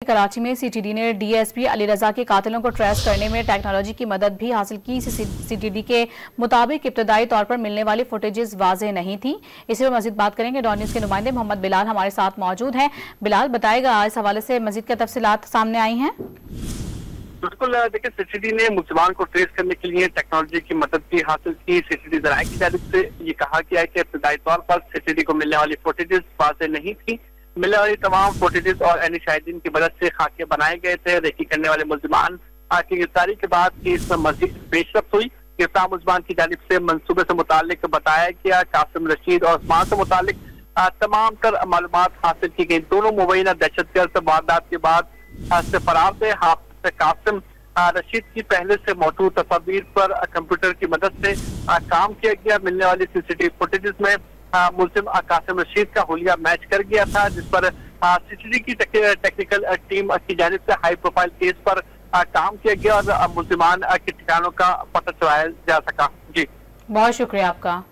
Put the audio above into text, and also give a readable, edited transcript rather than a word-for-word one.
कराची में सीटीडी ने डीएसपी अली रजा के कातिलों को ट्रेस करने में टेक्नोलॉजी की मदद भी हासिल की। सीटीडी के मुताबिक इब्तदाई तौर पर मिलने वाली फुटेजेस वाज़ेह नहीं थी। इसी पर मजीद बात करेंगे। डॉन न्यूज़ के नुमाइंदे मोहम्मद बिलाल हमारे साथ मौजूद हैं। बिलाल, बताएगा इस हवाले से मजीद क्या तफसीलात सामने आई हैं? बिल्कुल, देखिए सीसीडी ने मुलजमान को ट्रेस करने के लिए टेक्नोलॉजी की मदद भी हासिल की। सीसीडी जराये की जानिब से ये कहा गया है कि इब्तदाई तौर पर सीसीडी को मिलने वाली फुटेजेस वाज़ेह नहीं थी। मिलने वाली तमाम फुटेजेस और एनी शाहिदीन की मदद से खाके बनाए गए थे। रेकी करने वाले मुलजमान की गिरफ्तारी के बाद केस में मजीद पेशरफ्त हुई। गिरफ्तार मुलजमान की जानिब से मंसूबे से मुतालिक बताया गया। कासिम रशीद और उस्मान से मुतालिक तमाम तर मालूमात हासिल की गई। दोनों मुबैना दहशतगर्द वारदात के बाद से फरार थे। हाफिज कासिम रशीद की पहले से मौजूद तस्वीर पर कंप्यूटर की मदद से काम किया गया। मिलने वाली सीसीटीवी फुटेजेस में मुल्जिम कासिम रशीद का हुलिया मैच कर गया था, जिस पर सीसीटीवी की टेक्निकल टीम की जानिब से हाई प्रोफाइल केस पर काम किया गया और मुल्जिमान के ठिकानों का पता चलाया जा सका। जी, बहुत शुक्रिया आपका।